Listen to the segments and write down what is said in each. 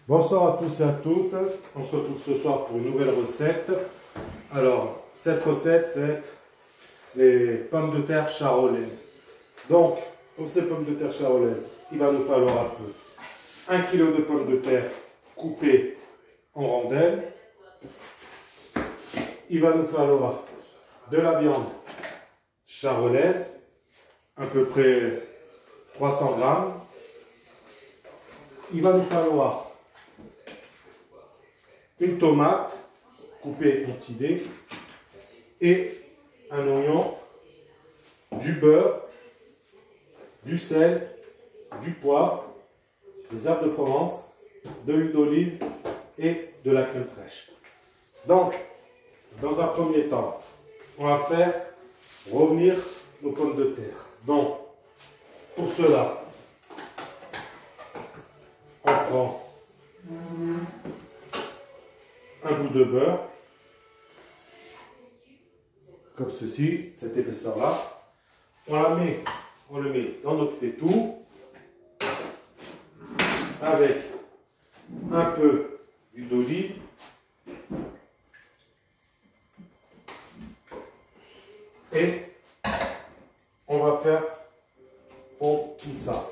Bonsoir à tous et à toutes. On se retrouve ce soir pour une nouvelle recette. Alors, cette recette, c'est les pommes de terre charolaises. Donc, pour ces pommes de terre charolaises, il va nous falloir un peu 1 kg de pommes de terre coupées en rondelles. Il va nous falloir de la viande charolaise, à peu près 300 grammes. Il va nous falloir une tomate coupée en petits dés et un oignon, du beurre, du sel, du poivre, des herbes de Provence, de l'huile d'olive et de la crème fraîche. Donc, dans un premier temps, on va faire revenir nos pommes de terre. Donc, pour cela, on prend un bout de beurre, comme ceci, cette épaisseur-là. On le met dans notre faitout, avec un peu d'huile d'olive, et on va faire fondre tout ça.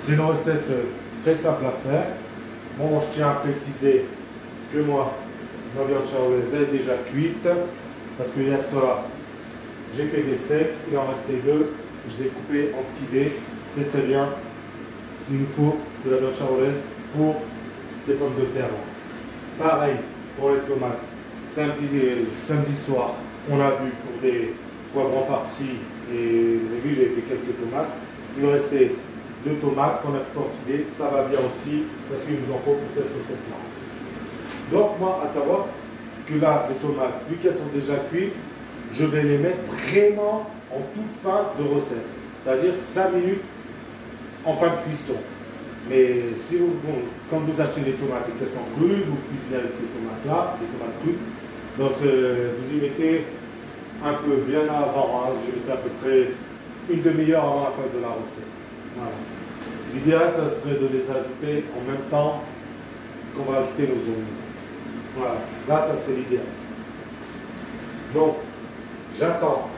C'est une recette très simple à faire. Bon, je tiens à préciser que moi, ma viande charolaise est déjà cuite, parce que hier soir, j'ai fait des steaks, il en restait 2, je les ai coupés en petits dés, c'est très bien. Il nous faut de la viande charolaise pour ces pommes de terre. Pareil pour les tomates. Samedi soir, on a vu pour des poivrons farcis, et vous avez vu, j'ai fait quelques tomates. Il me restait 2 tomates qu'on a coupées en petits dés, ça va bien aussi, parce qu'il nous en faut pour cette recette-là. Donc moi, à savoir que là, les tomates, vu qu'elles sont déjà cuites, je vais les mettre vraiment en toute fin de recette, c'est-à-dire 5 minutes en fin de cuisson. Mais si vous, quand vous achetez les tomates et qu'elles sont crues, vous cuisinez avec ces tomates-là, les tomates crues, donc vous y mettez un peu bien avant, hein, je mettez à peu près une demi-heure avant la fin de la recette. Voilà. L'idéal, ça serait de les ajouter en même temps qu'on va ajouter nos oignons. Voilà, là, ça serait l'idéal. Donc, j'attends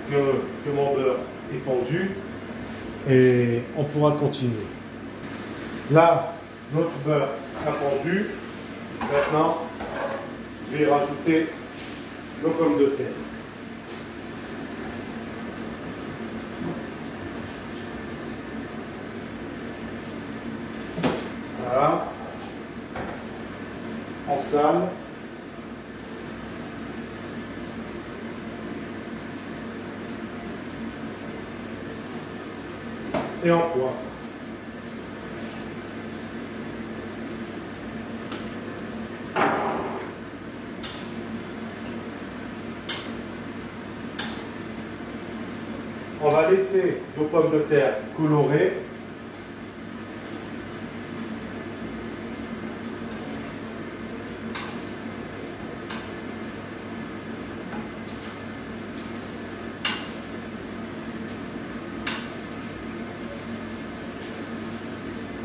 que mon beurre est fondu et on pourra continuer. Là, notre beurre a fondu. Maintenant, je vais rajouter nos pommes de terre. Voilà. On sale. Et en poivre. On va laisser nos pommes de terre colorées.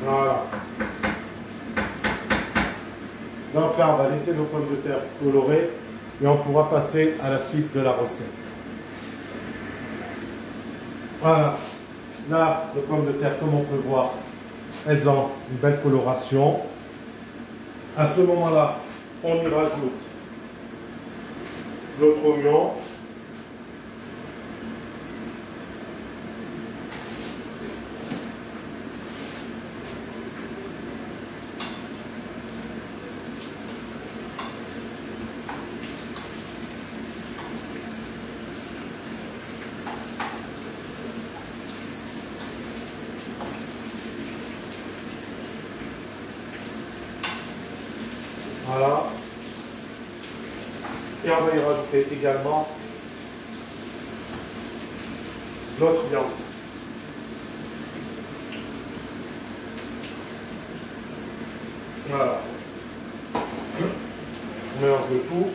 Voilà. Donc là, on va laisser nos pommes de terre colorées et on pourra passer à la suite de la recette. Voilà. Là, les pommes de terre, comme on peut voir, elles ont une belle coloration. À ce moment-là, on y rajoute notre oignon. Voilà. Et on va y rajouter également notre viande. Voilà. On mélange le tout.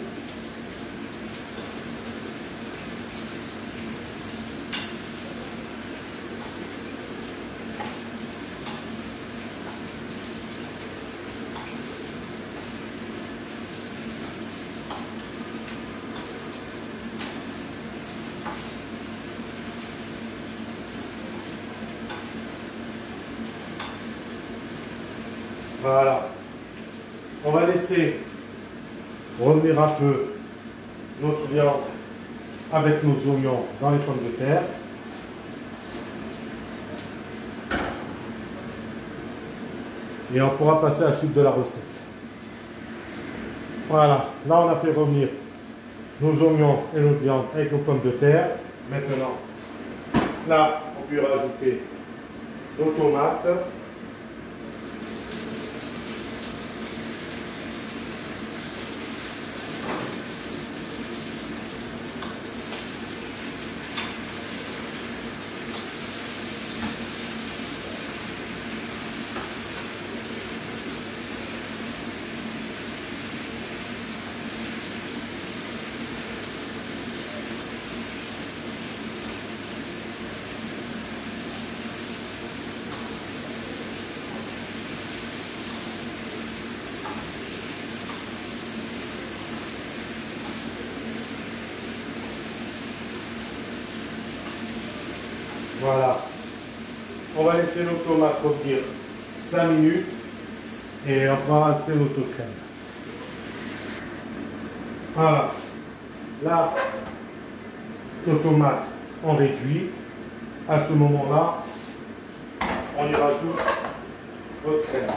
Voilà. On va laisser revenir un peu notre viande avec nos oignons dans les pommes de terre. Et on pourra passer à la suite de la recette. Voilà. Là, on a fait revenir nos oignons et notre viande avec nos pommes de terre. Maintenant, là, on peut rajouter nos tomates. Voilà. On va laisser nos tomates revenir 5 minutes et on va rajouter notre crème. Voilà. Là, nos tomates ont réduit. À ce moment-là, on y rajoute notre crème.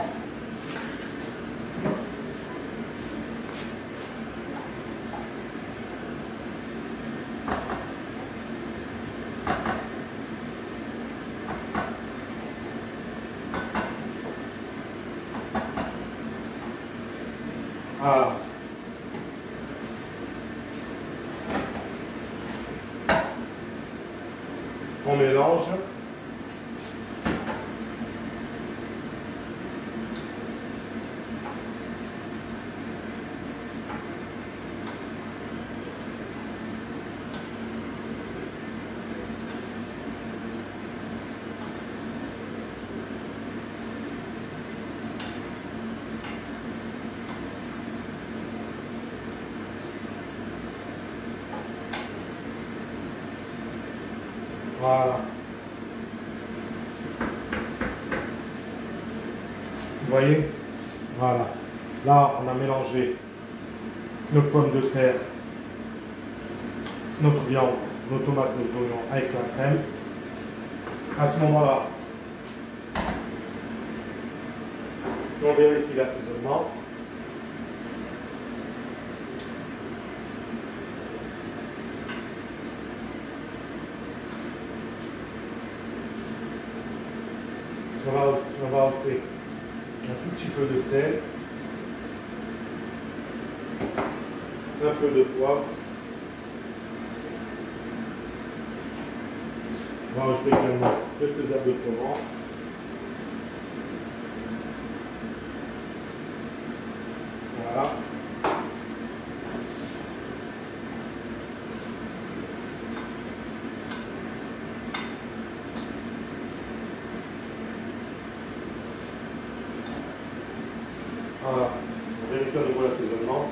Voilà. On mélange. Voilà. Vous voyez? Voilà. Là, on a mélangé nos pommes de terre, notre viande, nos tomates, nos oignons avec la crème. À ce moment-là, on vérifie l'assaisonnement. On va ajouter un tout petit peu de sel, un peu de poivre. On va ajouter également quelques herbes de Provence. Voilà. Voilà, on vérifie à nouveau l'assaisonnement.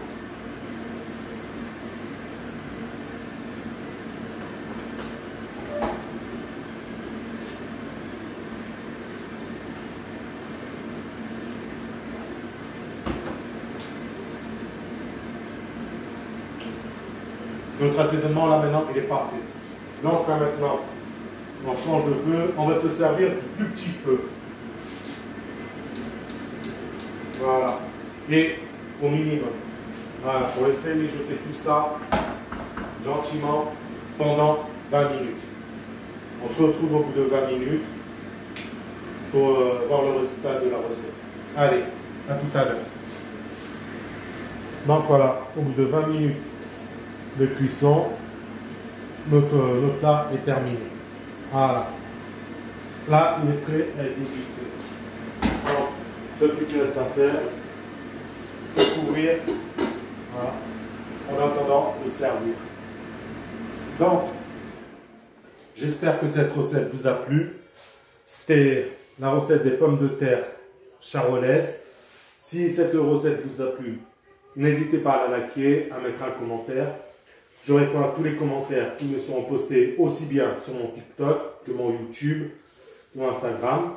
Notre assaisonnement là maintenant il est parfait. Donc là maintenant, on change de feu, on va se servir du plus petit feu. Voilà. Et au minimum. Voilà, pour laisser mijoter tout ça gentiment pendant 20 minutes. On se retrouve au bout de 20 minutes pour voir le résultat de la recette. Allez, à tout à l'heure. Donc voilà, au bout de 20 minutes de cuisson, notre plat est terminé. Voilà. Là, il est prêt à être dégusté. Alors, ce qu'il reste à faire, couvrir, voilà, en attendant de servir. Donc, j'espère que cette recette vous a plu. C'était la recette des pommes de terre charolaises. Si cette recette vous a plu, n'hésitez pas à la liker, à mettre un commentaire. Je réponds à tous les commentaires qui me seront postés aussi bien sur mon TikTok que mon YouTube, mon Instagram.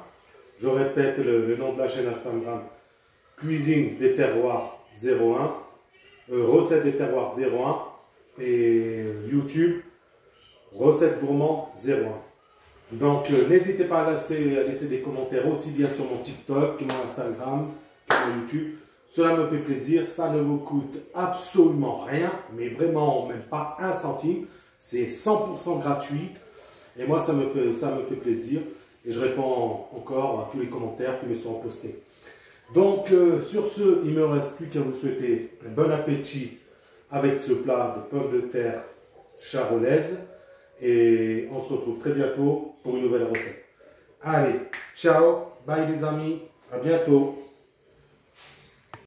Je répète le nom de la chaîne Instagram, Cuisine des Terroirs 01, Recette des Terroirs 01 et YouTube, Recette Gourmand 01. Donc n'hésitez pas à laisser des commentaires aussi bien sur mon TikTok que mon Instagram, que mon YouTube. Cela me fait plaisir, ça ne vous coûte absolument rien, mais vraiment même pas un centime. C'est 100% gratuit et moi ça me fait plaisir et je réponds encore à tous les commentaires qui me sont postés. Donc sur ce, il ne me reste plus qu'à vous souhaiter un bon appétit avec ce plat de pommes de terre charolaises et on se retrouve très bientôt pour une nouvelle recette. Allez, ciao, bye les amis, à bientôt.